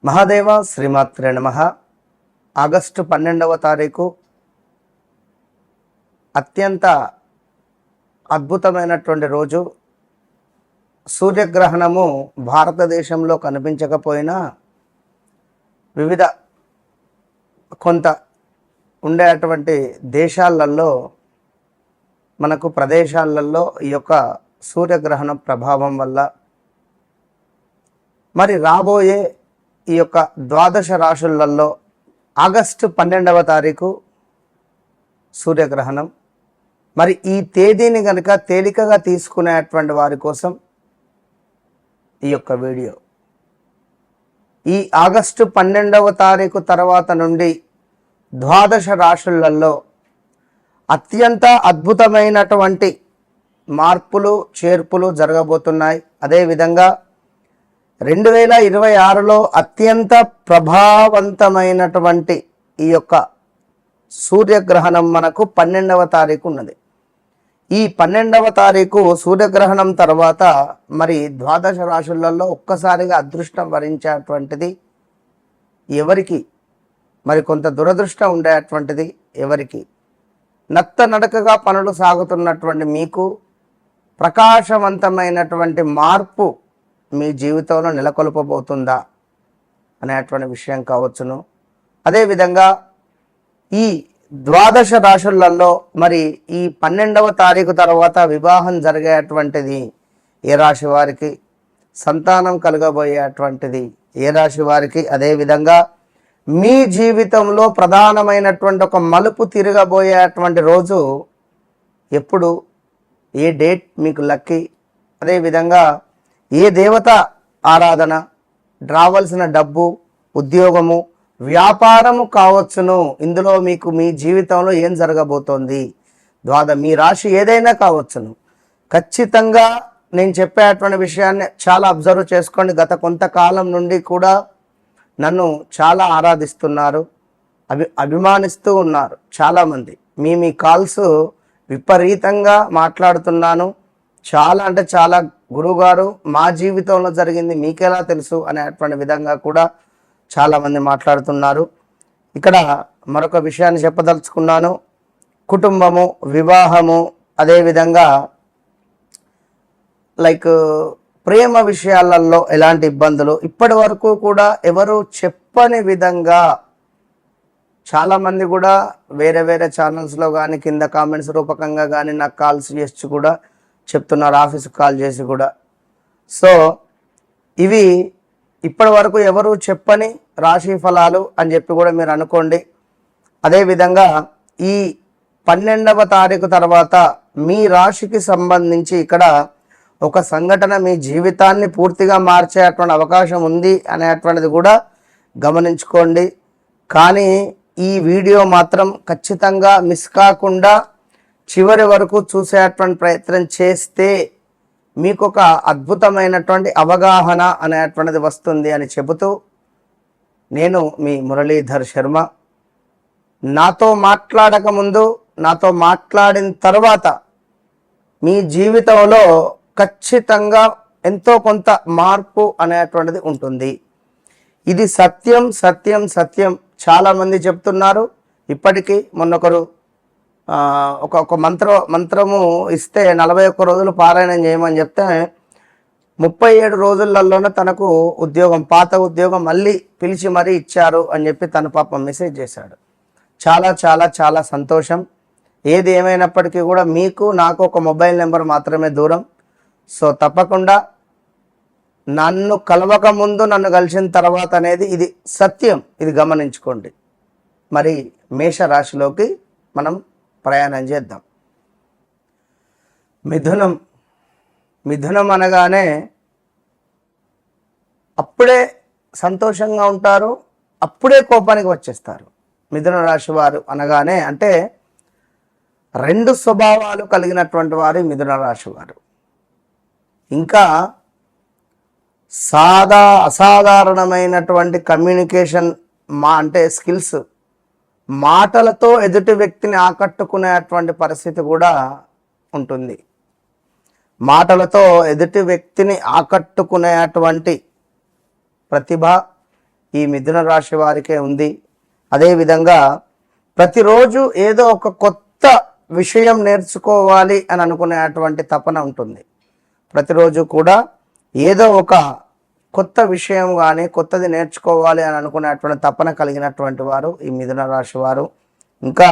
మహాదేవ శ్రీమాత్రే నమః. ఆగస్టు 12వ తారీఖు అత్యంత అద్భుతమైనటువంటి రోజు. సూర్యగ్రహణము భారతదేశంలో కనిపించకపోయినా వివిధ కొంత ఉండేటువంటి దేశాలలో మనకు ప్రదేశాలలో ఈ యొక్క సూర్యగ్రహణం ప్రభావం వల్ల మరి రాబోయే ఈ యొక్క ద్వాదశ రాశులలో ఆగస్టు 12వ తారీఖు సూర్యగ్రహణం. మరి ఈ తేదీని కనుక తేలికగా తీసుకునేటువంటి వారి కోసం ఈ యొక్క వీడియో. ఈ ఆగస్టు 12వ తారీఖు తర్వాత నుండి ద్వాదశ రాశులలో అత్యంత అద్భుతమైనటువంటి మార్పులు చేర్పులు జరగబోతున్నాయి. అదేవిధంగా 2026లో అత్యంత ప్రభావవంతమైనటువంటి ఈ యొక్క సూర్యగ్రహణం మనకు 12వ తారీఖు ఉన్నది. ఈ 12వ తారీఖు సూర్యగ్రహణం తర్వాత మరి ద్వాదశ రాశులలో ఒక్కసారిగా అదృష్టం వరించేటువంటిది ఎవరికి, మరి కొంత దురదృష్టం ఉండేటువంటిది ఎవరికి, నత్త నడకగా పనులు సాగుతున్నటువంటి మీకు ప్రకాశవంతమైనటువంటి మార్పు మీ జీవితంలో నెలకొల్పబోతుందా అనేటువంటి విషయం కావచ్చును. అదేవిధంగా ఈ ద్వాదశ రాశులలో మరి ఈ 12వ తారీఖు తర్వాత వివాహం జరిగేటువంటిది ఏ రాశి వారికి, సంతానం కలగబోయేటువంటిది ఏ రాశి వారికి, అదేవిధంగా మీ జీవితంలో ప్రధానమైనటువంటి ఒక మలుపు తిరగబోయేటువంటి రోజు ఎప్పుడు, ఏ డేట్ మీకు లక్కీ, అదేవిధంగా ఏ దేవత ఆరాధన, రావాల్సిన డబ్బు, ఉద్యోగము, వ్యాపారము కావచ్చును. ఇందులో మీకు మీ జీవితంలో ఏం జరగబోతోంది, మీ రాశి ఏదైనా కావచ్చును. ఖచ్చితంగా నేను చెప్పేటువంటి విషయాన్ని చాలా అబ్జర్వ్ చేసుకోండి. గత కొంతకాలం నుండి కూడా నన్ను చాలా ఆరాధిస్తున్నారు, అభిమానిస్తూ ఉన్నారు చాలామంది. మీ కాల్స్ విపరీతంగా మాట్లాడుతున్నాను. చాలా అంటే చాలా, గురువుగారు మా జీవితంలో జరిగింది మీకెలా తెలుసు అనేటువంటి విధంగా కూడా చాలామంది మాట్లాడుతున్నారు. ఇక్కడ మరొక విషయాన్ని చెప్పదలుచుకున్నాను. కుటుంబము, వివాహము, అదేవిధంగా ప్రేమ విషయాలలో ఎలాంటి ఇబ్బందులు ఇప్పటి వరకు కూడా ఎవరు చెప్పని విధంగా చాలామంది కూడా వేరే వేరే ఛానల్స్లో కానీ కింద కామెంట్స్ రూపకంగా కానీ నాకు కాల్స్ చేసి కూడా చెప్తున్నారు, ఆఫీస్కి కాల్ చేసి కూడా. సో ఇవి ఇప్పటి వరకు ఎవరు చెప్పని రాశి ఫలాలు అని చెప్పి కూడా మీరు అనుకోండి. అదేవిధంగా ఈ 12వ తారీఖు తర్వాత మీ రాశికి సంబంధించి ఇక్కడ ఒక సంఘటన మీ జీవితాన్ని పూర్తిగా మార్చేటువంటి అవకాశం ఉంది అనేటువంటిది కూడా గమనించుకోండి. కానీ ఈ వీడియో మాత్రం ఖచ్చితంగా మిస్ కాకుండా చివరి వరకు చూసేటువంటి ప్రయత్నం చేస్తే మీకు ఒక అద్భుతమైనటువంటి అవగాహన అనేటువంటిది వస్తుంది అని చెబుతూ, నేను మీ మురళీధర్ శర్మ. నాతో మాట్లాడక ముందు, నాతో మాట్లాడిన తర్వాత మీ జీవితంలో ఖచ్చితంగా ఎంతో కొంత మార్పు అనేటువంటిది ఉంటుంది. ఇది సత్యం సత్యం సత్యం. చాలామంది చెప్తున్నారు. ఇప్పటికీ మొన్నొకరు ఒక మంత్రము ఇస్తే 41 రోజులు పారాయణం చేయమని చెప్తే 37 రోజులలోనే తనకు ఉద్యోగం, పాత ఉద్యోగం మళ్ళీ పిలిచి మరీ ఇచ్చారు అని చెప్పి తన పాపం మెసేజ్ చేశాడు. చాలా చాలా చాలా సంతోషం. ఏది ఏమైనప్పటికీ కూడా మీకు నాకు ఒక మొబైల్ నెంబర్ మాత్రమే దూరం. సో తప్పకుండా నన్ను కలవక ముందు, నన్ను కలిసిన తర్వాత అనేది ఇది సత్యం, ఇది గమనించుకోండి. మరి మేషరాశిలోకి మనం ప్రయాణం చేద్దాం. మిథునం అనగానే అప్పుడే సంతోషంగా ఉంటారు, అప్పుడే కోపానికి వచ్చేస్తారు. మిథున రాశి వారు అనగానే అంటే రెండు స్వభావాలు కలిగినటువంటి వారు మిథున రాశి వారు. ఇంకా అసాధారణమైనటువంటి కమ్యూనికేషన్ అంటే స్కిల్స్, మాటలతో ఎదుటి వ్యక్తిని ఆకట్టుకునేటువంటి పరిస్థితి కూడా ఉంటుంది. మాటలతో ఎదుటి వ్యక్తిని ఆకట్టుకునేటువంటి ప్రతిభ ఈ మిథున రాశి వారికే ఉంది. అదేవిధంగా ప్రతిరోజు ఏదో ఒక కొత్త విషయం నేర్చుకోవాలి అని అనుకునేటువంటి తపన ఉంటుంది. ప్రతిరోజు కూడా ఏదో ఒక కొత్త విషయం కానీ కొత్తది నేర్చుకోవాలి అని అనుకునేటువంటి తపన కలిగినటువంటి వారు ఈ మిథున రాశి వారు. ఇంకా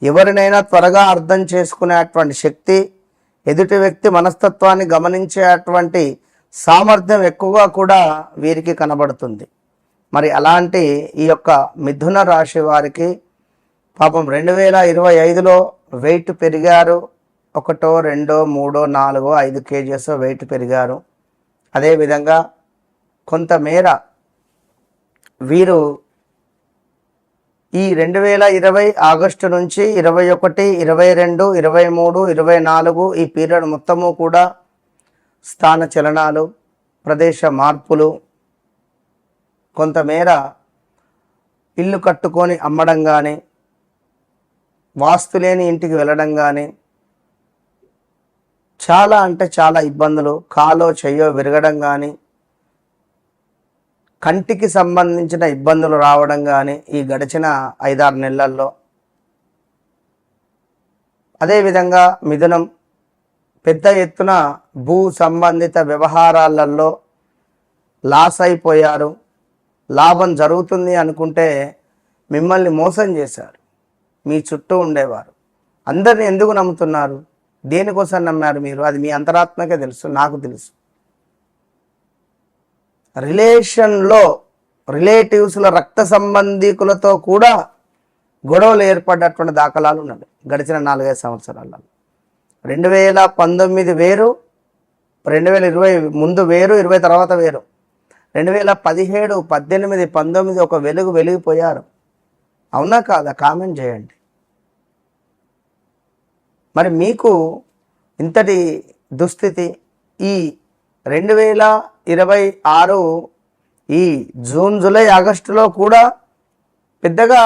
ఎవరినైనా త్వరగా అర్థం చేసుకునేటువంటి శక్తి, ఎదుటి వ్యక్తి మనస్తత్వాన్ని గమనించేటువంటి సామర్థ్యం ఎక్కువగా కూడా వీరికి కనబడుతుంది. మరి అలాంటి ఈ యొక్క మిథున రాశి వారికి పాపం 2025లో వెయిట్ పెరిగారు. 1, 2, 3, 4, 5 కేజీస్ వెయిట్ పెరిగారు. అదేవిధంగా కొంతమేర వీరు ఈ 2020 ఆగస్టు నుంచి 21, 22, 23, 24 ఈ పీరియడ్ మొత్తము కూడా స్థాన చలనాలు, ప్రదేశ మార్పులు, కొంతమేర ఇల్లు కట్టుకొని అమ్మడం కానీ, వాస్తు లేని ఇంటికి వెళ్ళడం కానీ, చాలా అంటే చాలా ఇబ్బందులు, కాలో చెయ్యో విరగడం కానీ, కంటికి సంబంధించిన ఇబ్బందులు రావడం కానీ ఈ గడిచిన 5-6 నెలల్లో. అదేవిధంగా మిథునం పెద్ద ఎత్తున భూ సంబంధిత వ్యవహారాలలో లాస్ అయిపోయారు. లాభం జరుగుతుంది అనుకుంటే మిమ్మల్ని మోసం చేశారు. మీ చుట్టూ ఉండేవారు అందరిని ఎందుకు నమ్ముతున్నారు? దేనికోసం నమ్మారు మీరు? అది మీ అంతరాత్మకే తెలుసు, నాకు తెలుసు. రిలేషన్లో రిలేటివ్స్లో రక్త సంబంధికులతో కూడా గొడవలు ఏర్పడ్డటువంటి దాఖలాలు ఉన్నాయి గడిచిన 4-5 సంవత్సరాలలో. 2019 వేరు, 2020 ముందు వేరు, 20 తర్వాత వేరు. 2017, 18, 19 ఒక వెలిగిపోయారు. అవునా కాదా? కామెంట్ చేయండి. మరి మీకు ఇంతటి దుస్థితి ఈ 2026 ఈ జూన్, జూలై, ఆగస్టులో కూడా పెద్దగా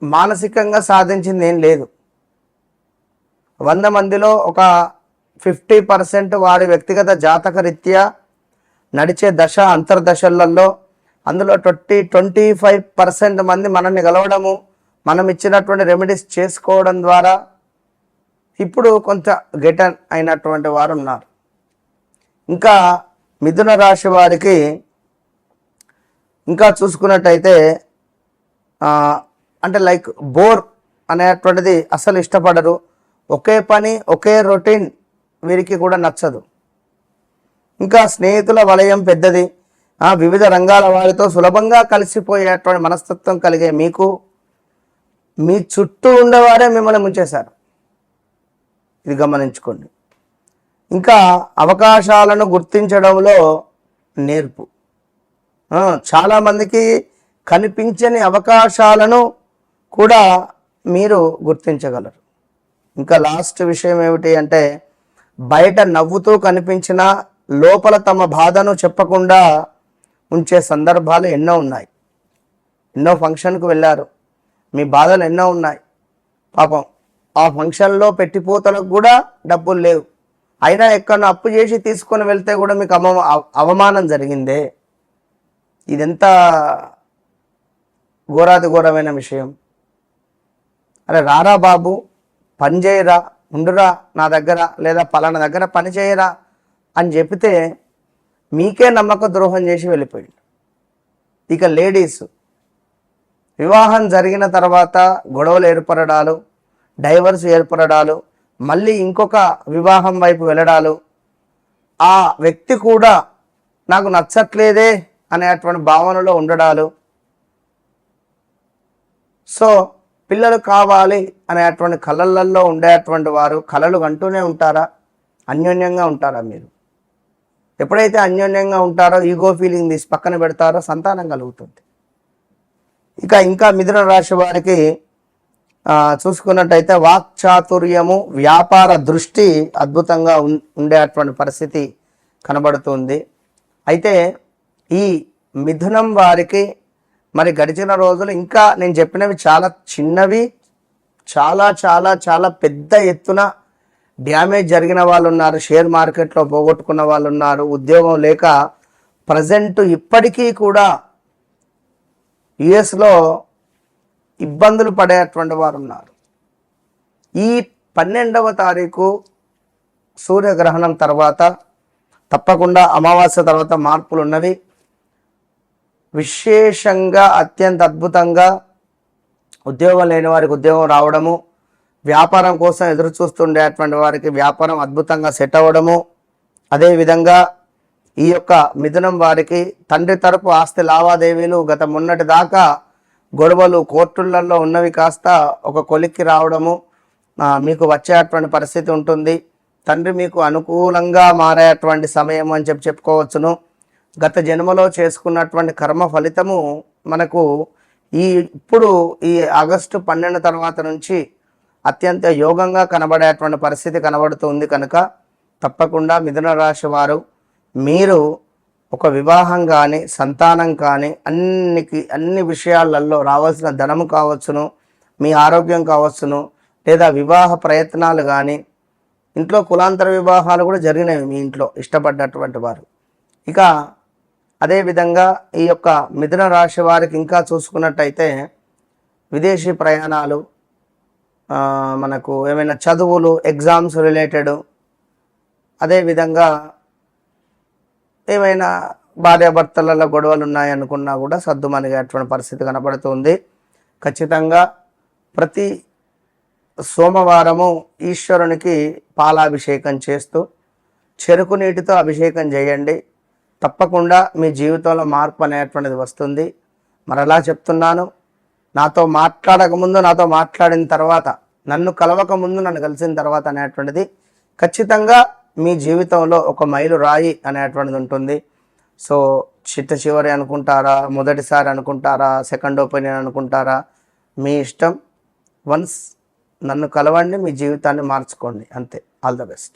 మానసికంగా సాధించింది ఏం లేదు. 100 మందిలో ఒక 50% వారి వ్యక్తిగత జాతక రీత్యా నడిచే దశ అంతర్దశలలో, అందులో 25% మంది మనల్ని కలవడము, మనం ఇచ్చినటువంటి రెమెడీస్ చేసుకోవడం ద్వారా ఇప్పుడు కొంత గెటన్ అయినటువంటి వారు ఉన్నారు. ఇంకా మిథున రాశి వారికి ఇంకా చూసుకున్నట్టయితే అంటే లైక్ బోర్ అనేటువంటిది అసలు ఇష్టపడరు. ఒకే పని, ఒకే రొటీన్ వీరికి కూడా నచ్చదు. ఇంకా స్నేహితుల వలయం పెద్దది. వివిధ రంగాల వారితో సులభంగా కలిసిపోయేటువంటి మనస్తత్వం కలిగే మీకు మీ చుట్టూ ఉండేవారే మిమ్మల్ని ముంచేశారు. ఇది గమనించుకోండి. ఇంకా అవకాశాలను గుర్తించడంలో నేర్పు. చాలామందికి కనిపించని అవకాశాలను కూడా మీరు గుర్తించగలరు. ఇంకా లాస్ట్ విషయం ఏమిటి అంటే, బయట నవ్వుతూ కనిపించినా లోపల తమ బాధను చెప్పకుండా ఉంచే సందర్భాలు ఎన్నో ఉన్నాయి. ఎన్నో ఫంక్షన్కు వెళ్ళారు, మీ బాధలు ఎన్నో ఉన్నాయి. పాపం ఆ ఫంక్షన్లో పెట్టిపోతలకు కూడా డబ్బులు లేవు, అయినా ఎక్కడో అప్పు చేసి తీసుకొని వెళ్తే కూడా మీకు అవమానం జరిగిందే. ఇదెంత ఘోరాతి ఘోరమైన విషయం. అరే రారా బాబు, పని చేయరా, ఉండురా నా దగ్గర, లేదా పలానా దగ్గర పని చేయరా అని చెప్తే మీకే నమ్మక ద్రోహం చేసి వెళ్ళిపోయింది. ఇక లేడీస్ వివాహం జరిగిన తర్వాత గొడవలు ఏర్పడడాలు, డైవర్స్ ఏర్పడడాలు, మళ్ళీ ఇంకొక వివాహం వైపు వెళ్ళడాలు, ఆ వ్యక్తి కూడా నాకు నచ్చట్లేదే అనేటువంటి భావనలో ఉండడాలు. సో పిల్లలు కావాలి అనేటువంటి కళలలో ఉండేటువంటి వారు కళలు అంటూనే ఉంటారా? అన్యోన్యంగా ఉంటారా? మీరు ఎప్పుడైతే అన్యోన్యంగా ఉంటారో, ఈగో ఫీలింగ్ తీసి పక్కన పెడతారో సంతానం కలుగుతుంది. ఇంకా మిథున రాశి వారికి చూసుకున్నట్టయితే వాక్చాతుర్యము, వ్యాపార దృష్టి అద్భుతంగా ఉండేటువంటి పరిస్థితి కనబడుతుంది. అయితే ఈ మిథునం వారికి మరి గడిచిన రోజులు ఇంకా నేను చెప్పినవి చాలా చిన్నవి, చాలా చాలా చాలా పెద్ద ఎత్తున డ్యామేజ్ జరిగిన వాళ్ళు ఉన్నారు. షేర్ మార్కెట్లో పోగొట్టుకున్న వాళ్ళు ఉన్నారు. ఉద్యోగం లేక ప్రజెంట్ ఇప్పటికీ కూడా యుఎస్లో ఇబ్బందులు పడేటువంటి వారు ఉన్నారు. ఈ 12వ తారీఖు సూర్యగ్రహణం తర్వాత తప్పకుండా అమావాస్య తర్వాత మార్పులు ఉన్నవి. విశేషంగా అత్యంత అద్భుతంగా ఉద్యోగం లేని వారికి ఉద్యోగం రావడము, వ్యాపారం కోసం ఎదురు చూస్తుండేటువంటి వారికి వ్యాపారం అద్భుతంగా సెట్ అవ్వడము, అదేవిధంగా ఈ యొక్క మిథునం వారికి తండ్రి తరపు ఆస్తి లావాదేవీలు గత మొన్నటి దాకా గొడవలు కోర్టులలో ఉన్నవి కాస్త ఒక కొలిక్కి రావడము మీకు వచ్చేటువంటి పరిస్థితి ఉంటుంది. తండ్రి మీకు అనుకూలంగా మారేటువంటి సమయం అని చెప్పుకోవచ్చును. గత జన్మలో చేసుకున్నటువంటి కర్మ ఫలితము మనకు ఇప్పుడు ఈ ఆగస్టు 12 తర్వాత నుంచి అత్యంత యోగంగా కనబడేటువంటి పరిస్థితి కనబడుతుంది. కనుక తప్పకుండా మిథున రాశి వారు మీరు ఒక వివాహం కానీ సంతానం కానీ అన్ని విషయాలలో రావాల్సిన ధనము కావచ్చును, మీ ఆరోగ్యం కావచ్చును, లేదా వివాహ ప్రయత్నాలు కానీ, ఇంట్లో కులాంతర వివాహాలు కూడా జరిగినవి మీ ఇంట్లో ఇష్టపడ్డటువంటి వారు. ఇక అదేవిధంగా ఈ యొక్క మిథున రాశి వారికి ఇంకా చూసుకున్నట్టయితే విదేశీ ప్రయాణాలు, మనకు ఏమైనా చదువులు, ఎగ్జామ్స్ రిలేటెడ్, అదేవిధంగా ఏమైనా భార్యాభర్తలలో గొడవలు ఉన్నాయనుకున్నా కూడా సర్దుమణిగేటువంటి పరిస్థితి కనబడుతుంది. ఖచ్చితంగా ప్రతి సోమవారము ఈశ్వరునికి పాలాభిషేకం చేస్తూ చెరుకు నీటితో అభిషేకం చేయండి. తప్పకుండా మీ జీవితంలో మార్పు అనేటువంటిది వస్తుంది. మరలా చెప్తున్నాను, నాతో మాట్లాడకముందు, నాతో మాట్లాడిన తర్వాత, నన్ను కలవకముందు, నన్ను కలిసిన తర్వాత అనేటువంటిది ఖచ్చితంగా మీ జీవితంలో ఒక మైలు రాయి అనేటువంటిది ఉంటుంది. సో చిట్ట చివరి అనుకుంటారా, మొదటిసారి అనుకుంటారా, సెకండ్ ఒపీనియన్ అనుకుంటారా, మీ ఇష్టం. వన్స్ నన్ను కలవండి, మీ జీవితాన్ని మార్చుకోండి, అంతే. All the best.